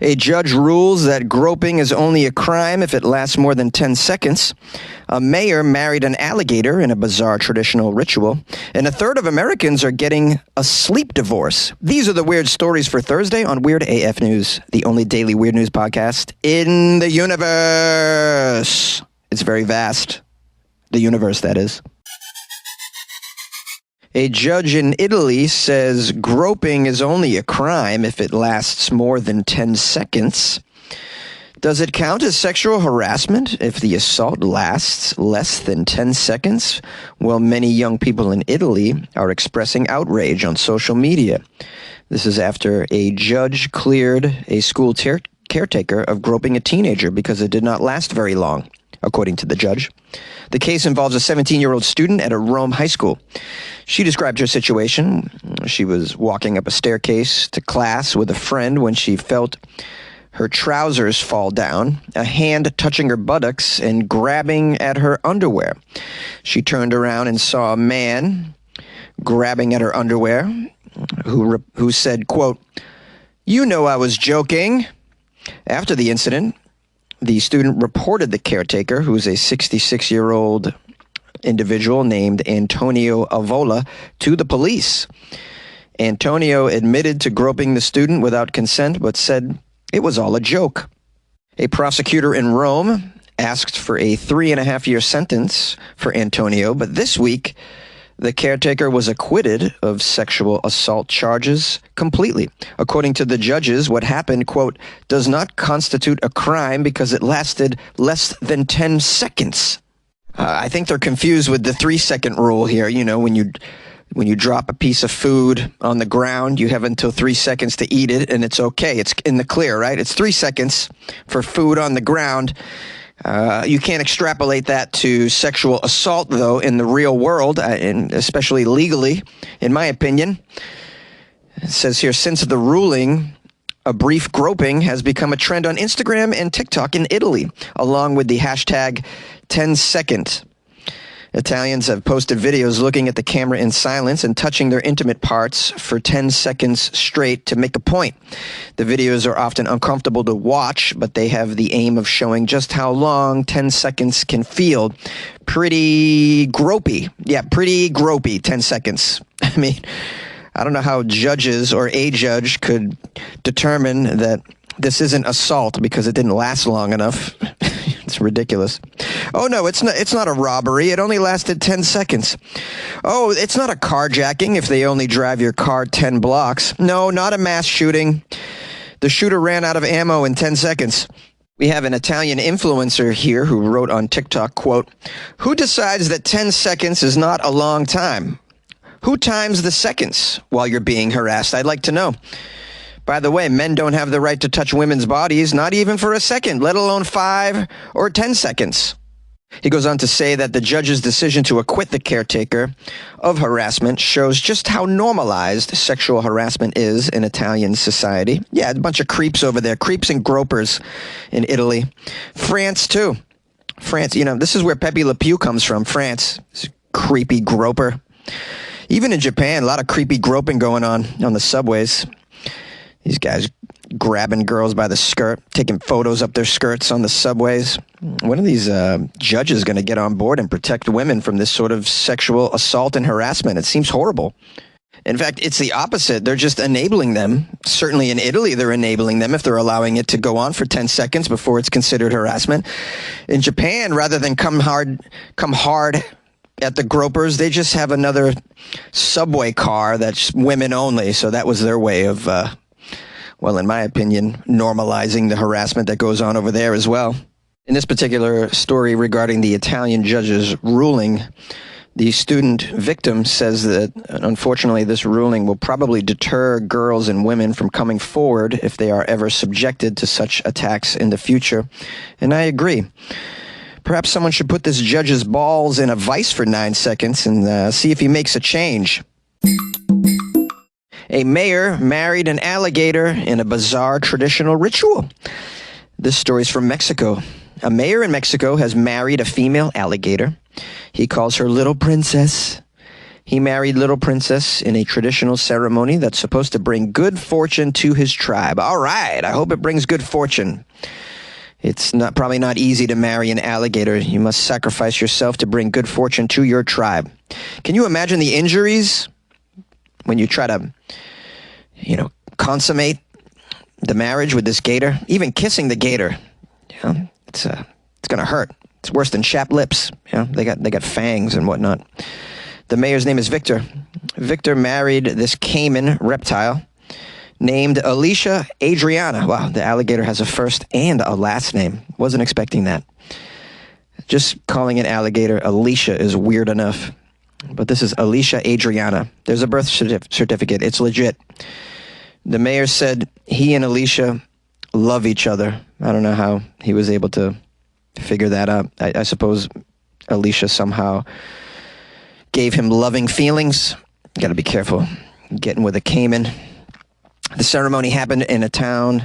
A judge rules that groping is only a crime if it lasts more than 10 seconds. A mayor married an alligator in a bizarre traditional ritual. And a third of Americans are getting a sleep divorce. These are the weird stories for Thursday on Weird AF News, the only daily weird news podcast in the universe. It's very vast. The universe, that is. A judge in Italy says groping is only a crime if it lasts more than 10 seconds. Does it count as sexual harassment if the assault lasts less than 10 seconds? Well, many young people in Italy are expressing outrage on social media. This is after a judge cleared a school caretaker of groping a teenager because it did not last very long, according to the judge. The case involves a 17-year-old student at a Rome high school. She described her situation. She was walking up a staircase to class with a friend when she felt her trousers fall down, a hand touching her buttocks and grabbing at her underwear. She turned around and saw a man grabbing at her underwear who said, quote, "You know I was joking." After the incident, the student reported the caretaker, who's a 66-year-old individual named Antonio Avola, to the police. Antonio admitted to groping the student without consent, but said it was all a joke. A prosecutor in Rome asked for a 3.5-year sentence for Antonio, but this week, the caretaker was acquitted of sexual assault charges completely. According to the judges, what happened, quote, does not constitute a crime because it lasted less than 10 seconds. I think they're confused with the 3-second rule here. You know, when you drop a piece of food on the ground, you have until 3 seconds to eat it, and it's okay. It's in the clear, right? It's 3 seconds for food on the ground. You can't extrapolate that to sexual assault, though, in the real world, and especially legally, in my opinion. It says here, since the ruling, a brief groping has become a trend on Instagram and TikTok in Italy, along with the hashtag 10second. Italians have posted videos looking at the camera in silence and touching their intimate parts for 10 seconds straight to make a point. The videos are often uncomfortable to watch, but they have the aim of showing just how long 10 seconds can feel. Pretty gropey. Yeah, pretty gropey, 10 seconds. I mean, I don't know how judges or a judge could determine that this isn't assault because it didn't last long enough. It's ridiculous. Oh, no, it's not a robbery. It only lasted 10 seconds. Oh, it's not a carjacking if they only drive your car 10 blocks. No, not a mass shooting. The shooter ran out of ammo in 10 seconds. We have an Italian influencer here who wrote on TikTok, quote, "Who decides that 10 seconds is not a long time? Who times the seconds while you're being harassed? I'd like to know. By the way, men don't have the right to touch women's bodies, not even for a second, let alone 5 or 10 seconds. He goes on to say that the judge's decision to acquit the caretaker of harassment shows just how normalized sexual harassment is in Italian society. Yeah, a bunch of creeps over there, creeps and gropers in Italy. France, too. France, you know, this is where Pepe Le Pew comes from, France. This creepy groper. Even in Japan, a lot of creepy groping going on the subways. These guys grabbing girls by the skirt, taking photos up their skirts on the subways. When are these judges going to get on board and protect women from this sort of sexual assault and harassment? It seems horrible. In fact, it's the opposite. They're just enabling them. Certainly in Italy, they're enabling them if they're allowing it to go on for 10 seconds before it's considered harassment. In Japan, rather than come hard at the gropers, they just have another subway car that's women only. So that was their way of well, in my opinion, normalizing the harassment that goes on over there as well. In this particular story regarding the Italian judge's ruling, the student victim says that, unfortunately, this ruling will probably deter girls and women from coming forward if they are ever subjected to such attacks in the future. And I agree. Perhaps someone should put this judge's balls in a vice for 9 seconds and see if he makes a change. A mayor married an alligator in a bizarre traditional ritual. This story's from Mexico. A mayor in Mexico has married a female alligator. He calls her Little Princess. He married Little Princess in a traditional ceremony that's supposed to bring good fortune to his tribe. All right, I hope it brings good fortune. It's probably not easy to marry an alligator. You must sacrifice yourself to bring good fortune to your tribe. Can you imagine the injuries when you try to, consummate the marriage with this gator? Even kissing the gator, it's going to hurt. It's worse than chapped lips. They got fangs and whatnot. The mayor's name is Victor. Victor married this caiman reptile named Alicia Adriana. Wow, the alligator has a first and a last name. Wasn't expecting that. Just calling it alligator Alicia is weird enough. But this is Alicia Adriana. There's a birth certificate. It's legit. The mayor said he and Alicia love each other. I don't know how he was able to figure that out. I suppose Alicia somehow gave him loving feelings. You got to be careful getting with a caiman. The ceremony happened in a town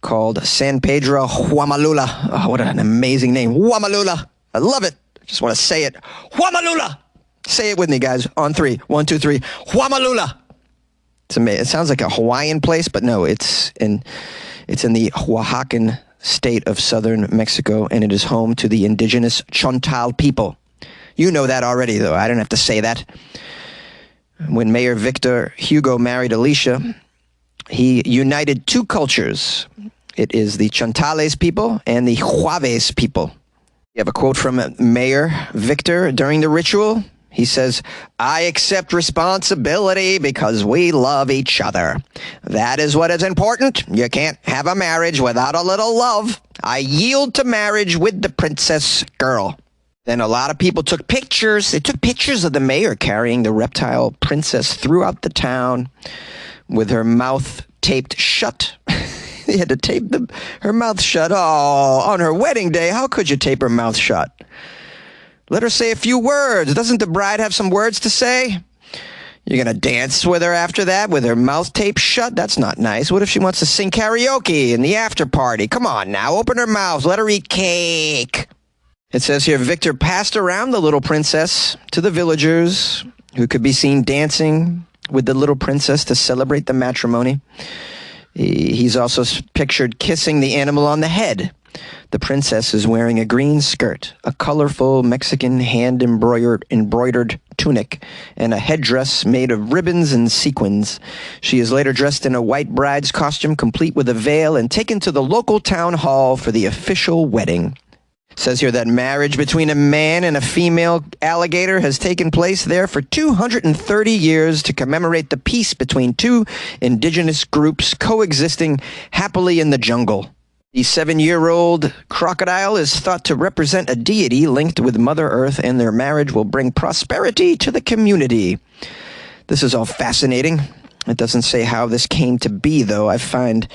called San Pedro Huamalula. Oh, what an amazing name. Huamalula. I love it. I just want to say it. Huamalula. Say it with me, guys. On 3. 1, 2, 3. Huamalula. It's amazing. It sounds like a Hawaiian place, but no, it's in the Oaxacan state of southern Mexico, and it is home to the indigenous Chontal people. You know that already, though. I don't have to say that. When Mayor Victor Hugo married Alicia, he united two cultures. It is the Chontales people and the Juaves people. You have a quote from Mayor Victor during the ritual. He says, "I accept responsibility because we love each other. That is what is important. You can't have a marriage without a little love. I yield to marriage with the princess girl." Then a lot of people took pictures. They took pictures of the mayor carrying the reptile princess throughout the town with her mouth taped shut. They had to tape her mouth shut. Oh, on her wedding day, how could you tape her mouth shut? Let her say a few words. Doesn't the bride have some words to say? You're going to dance with her after that with her mouth taped shut? That's not nice. What if she wants to sing karaoke in the after party? Come on now, open her mouth. Let her eat cake. It says here, Victor passed around the little princess to the villagers who could be seen dancing with the little princess to celebrate the matrimony. He's also pictured kissing the animal on the head. The princess is wearing a green skirt, a colorful Mexican hand-embroidered tunic, and a headdress made of ribbons and sequins. She is later dressed in a white bride's costume, complete with a veil, and taken to the local town hall for the official wedding. It says here that marriage between a man and a female alligator has taken place there for 230 years to commemorate the peace between two indigenous groups coexisting happily in the jungle. The 7-year-old crocodile is thought to represent a deity linked with Mother Earth, and their marriage will bring prosperity to the community. This is all fascinating. It doesn't say how this came to be, though. I find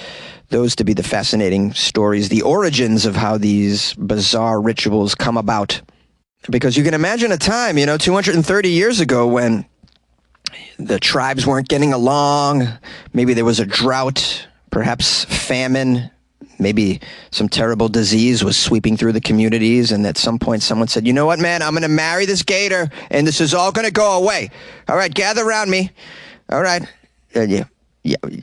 those to be the fascinating stories, the origins of how these bizarre rituals come about. Because you can imagine a time, 230 years ago when the tribes weren't getting along. Maybe there was a drought, perhaps famine. Maybe some terrible disease was sweeping through the communities, and at some point someone said, "You know what, man, I'm going to marry this gator, and this is all going to go away. All right, gather around me. All right. Yeah,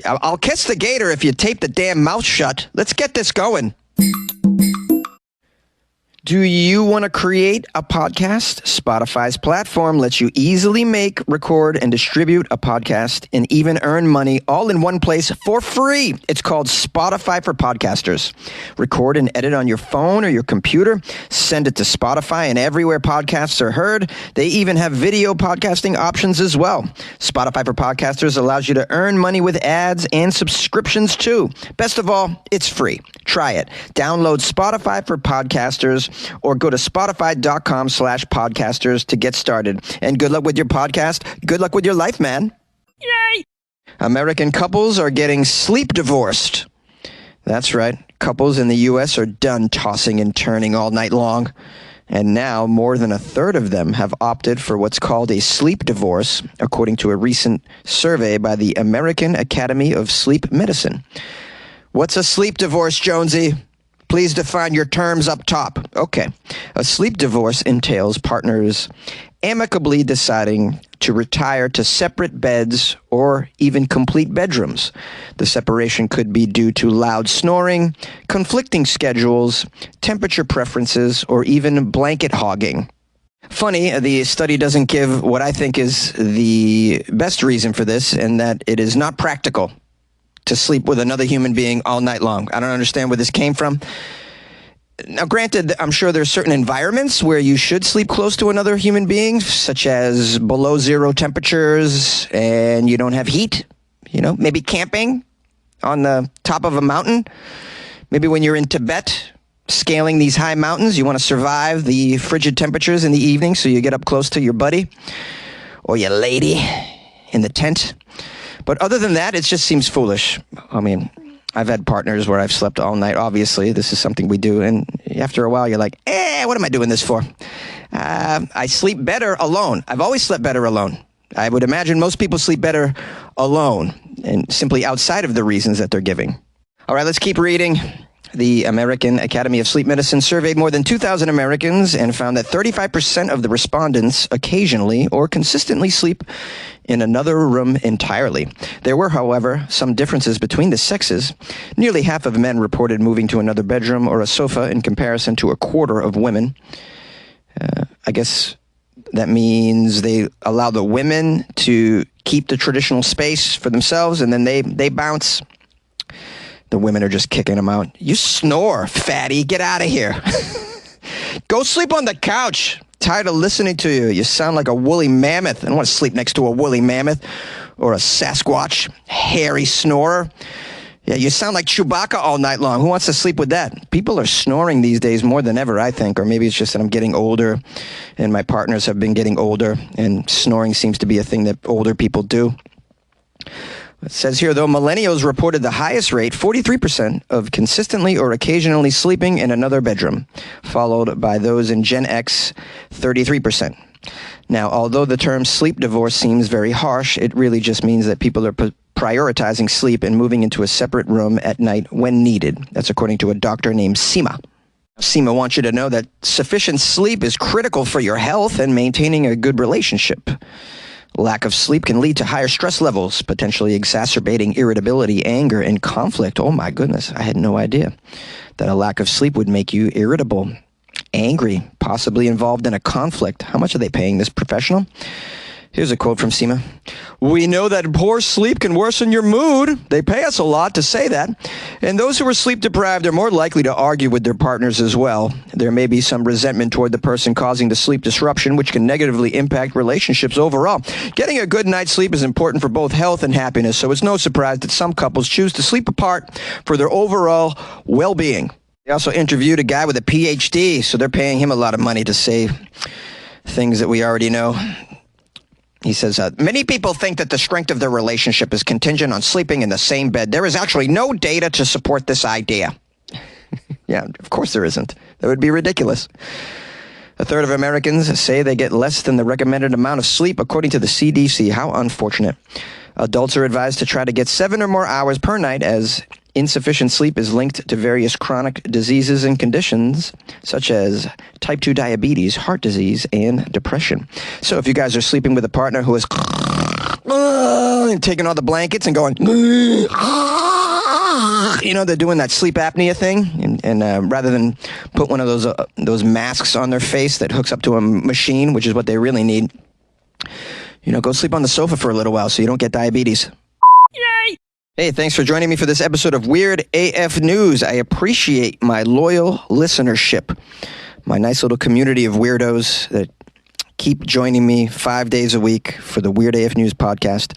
I'll kiss the gator if you tape the damn mouth shut. Let's get this going." Do you want to create a podcast? Spotify's platform lets you easily make, record, and distribute a podcast and even earn money all in one place for free. It's called Spotify for Podcasters. Record and edit on your phone or your computer. Send it to Spotify and everywhere podcasts are heard. They even have video podcasting options as well. Spotify for Podcasters allows you to earn money with ads and subscriptions too. Best of all, it's free. Try it. Download Spotify for Podcasters or go to spotify.com/podcasters to get started. And good luck with your podcast. Good luck with your life, man. Yay! American couples are getting sleep divorced. That's right. Couples in the U.S. are done tossing and turning all night long. And now more than a third of them have opted for what's called a sleep divorce, according to a recent survey by the American Academy of Sleep Medicine. What's a sleep divorce, Jonesy? Please define your terms up top. Okay. A sleep divorce entails partners amicably deciding to retire to separate beds or even complete bedrooms. The separation could be due to loud snoring, conflicting schedules, temperature preferences, or even blanket hogging. Funny, the study doesn't give what I think is the best reason for this, and that it is not practical to sleep with another human being all night long. I don't understand where this came from. Now, granted, I'm sure there's certain environments where you should sleep close to another human being, such as below zero temperatures and you don't have heat. You know, maybe camping on the top of a mountain. Maybe when you're in Tibet, scaling these high mountains, you want to survive the frigid temperatures in the evening, so you get up close to your buddy or your lady in the tent. But other than that, it just seems foolish. I mean, I've had partners where I've slept all night. Obviously, this is something we do. And after a while, you're like, what am I doing this for? I sleep better alone. I've always slept better alone. I would imagine most people sleep better alone and simply outside of the reasons that they're giving. All right, let's keep reading. The American Academy of Sleep Medicine surveyed more than 2,000 Americans and found that 35% of the respondents occasionally or consistently sleep in another room entirely. There were, however, some differences between the sexes. Nearly half of men reported moving to another bedroom or a sofa in comparison to a quarter of women. I guess that means they allow the women to keep the traditional space for themselves, and then they bounce. The women are just kicking them out. You snore, fatty. Get out of here. Go sleep on the couch. Tired of listening to you. You sound like a woolly mammoth. I don't want to sleep next to a woolly mammoth or a Sasquatch, hairy snorer. Yeah, you sound like Chewbacca all night long. Who wants to sleep with that? People are snoring these days more than ever, I think. Or maybe it's just that I'm getting older and my partners have been getting older, and snoring seems to be a thing that older people do. It says here, though, millennials reported the highest rate, 43%, of consistently or occasionally sleeping in another bedroom, followed by those in Gen X, 33%. Now, although the term sleep divorce seems very harsh, it really just means that people are prioritizing sleep and moving into a separate room at night when needed. That's according to a doctor named Seema. Seema wants you to know that sufficient sleep is critical for your health and maintaining a good relationship. Lack of sleep can lead to higher stress levels, potentially exacerbating irritability, anger, and conflict. Oh my goodness, I had no idea that a lack of sleep would make you irritable, angry, possibly involved in a conflict. How much are they paying this professional? Here's a quote from Seema. We know that poor sleep can worsen your mood. They pay us a lot to say that. And those who are sleep deprived are more likely to argue with their partners as well. There may be some resentment toward the person causing the sleep disruption, which can negatively impact relationships overall. Getting a good night's sleep is important for both health and happiness, so it's no surprise that some couples choose to sleep apart for their overall well-being. They also interviewed a guy with a PhD, so they're paying him a lot of money to say things that we already know. He says, many people think that the strength of their relationship is contingent on sleeping in the same bed. There is actually no data to support this idea. Yeah, of course there isn't. That would be ridiculous. A third of Americans say they get less than the recommended amount of sleep, according to the CDC. How unfortunate. Adults are advised to try to get 7 or more hours per night, as insufficient sleep is linked to various chronic diseases and conditions such as type 2 diabetes, heart disease, and depression. So if you guys are sleeping with a partner who is taking all the blankets and going, they're doing that sleep apnea thing, and rather than put one of those masks on their face that hooks up to a machine, which is what they really need, go sleep on the sofa for a little while so you don't get diabetes. Yay! Hey, thanks for joining me for this episode of Weird AF News. I appreciate my loyal listenership, my nice little community of weirdos that keep joining me 5 days a week for the Weird AF News podcast.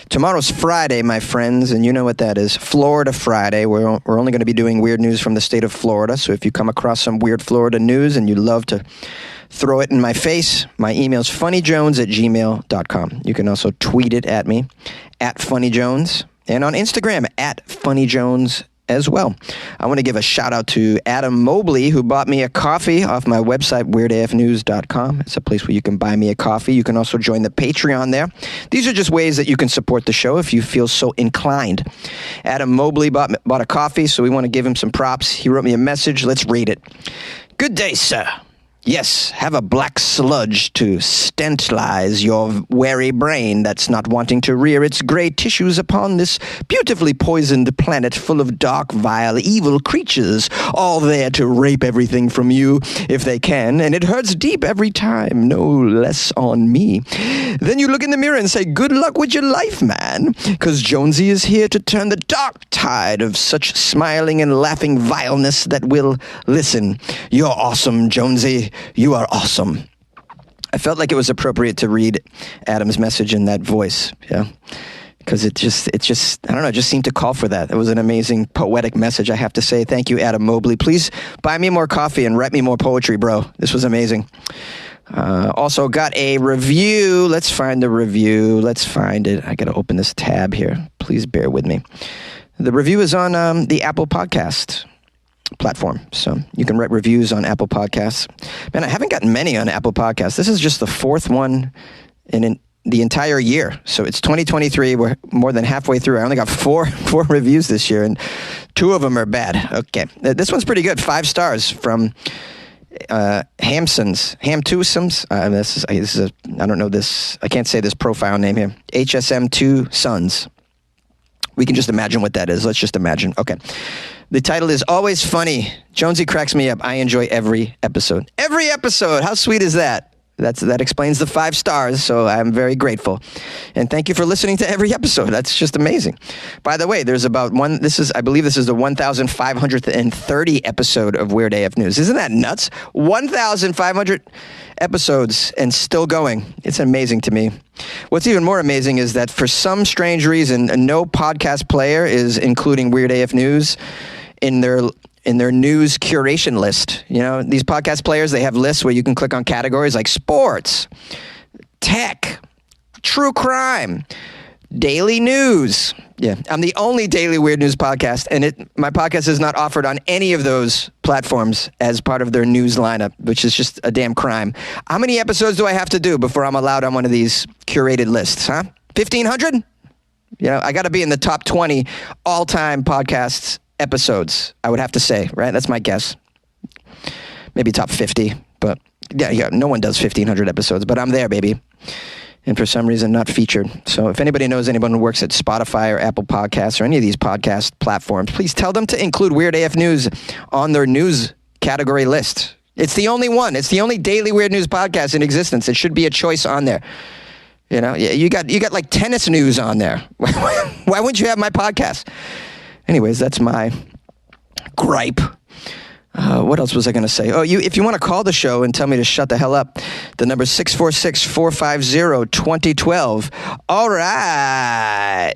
Tomorrow's Friday, my friends, and you know what that is. Florida Friday. We're only going to be doing weird news from the state of Florida, so if you come across some weird Florida news and you'd love to throw it in my face, my email's funnyjones@gmail.com. You can also tweet it at me, @funnyjones, and on Instagram, @funnyjones as well. I want to give a shout out to Adam Mobley, who bought me a coffee off my website, weirdafnews.com. It's a place where you can buy me a coffee. You can also join the Patreon there. These are just ways that you can support the show if you feel so inclined. Adam Mobley bought a coffee, so we want to give him some props. He wrote me a message. Let's read it. Good day, sir. Yes, have a black sludge to stentilize your wary brain that's not wanting to rear its gray tissues upon this beautifully poisoned planet full of dark, vile, evil creatures, all there to rape everything from you if they can, and it hurts deep every time, no less on me. Then you look in the mirror and say, good luck with your life, man, because Jonesy is here to turn the dark tide of such smiling and laughing vileness that will, listen, you're awesome, Jonesy. You are awesome. I felt like it was appropriate to read Adam's message in that voice, because it just, I don't know, it just seemed to call for that. It was an amazing poetic message, I have to say. Thank you, Adam Mobley. Please buy me more coffee and write me more poetry, bro. This was amazing. Also got a review. Let's find the review. Let's find it. I got to open this tab here. Please bear with me. The review is on the Apple Podcast platform. So you can write reviews on Apple Podcasts. Man, I haven't gotten many on Apple Podcasts. This is just the fourth one in the entire year. So it's 2023. We're more than halfway through. I only got four reviews this year, and two of them are bad. Okay. This one's pretty good. 5 stars from Hamtwoosums. This is I don't know this. I can't say this profile name here. HSM2 Sons. We can just imagine what that is. Let's just imagine. Okay. The title is Always Funny. Jonesy cracks me up. I enjoy every episode. Every episode. How sweet is that? That explains the 5 stars, so I'm very grateful. And thank you for listening to every episode. That's just amazing. By the way, there's about I believe this is the 1,530 episode of Weird AF News. Isn't that nuts? 1,500 episodes and still going. It's amazing to me. What's even more amazing is that for some strange reason, no podcast player is including Weird AF News in their news curation list. You know, these podcast players, they have lists where you can click on categories like sports, tech, true crime, daily news. Yeah, I'm the only daily weird news podcast, and my podcast is not offered on any of those platforms as part of their news lineup, which is just a damn crime. How many episodes do I have to do before I'm allowed on one of these curated lists, huh? 1,500? You know, I got to be in the top 20 all-time podcasts episodes, I would have to say, right? That's my guess. Maybe top 50, but yeah, no one does 1,500 episodes, but I'm there, baby. And for some reason, not featured. So if anybody knows anyone who works at Spotify or Apple Podcasts or any of these podcast platforms, please tell them to include Weird AF News on their news category list. It's the only one. It's the only daily weird news podcast in existence. It should be a choice on there. You know, you got like tennis news on there. Why wouldn't you have my podcast? Anyways, that's my gripe. What else was I going to say? Oh, if you want to call the show and tell me to shut the hell up, the number is 646-450-2012. All right.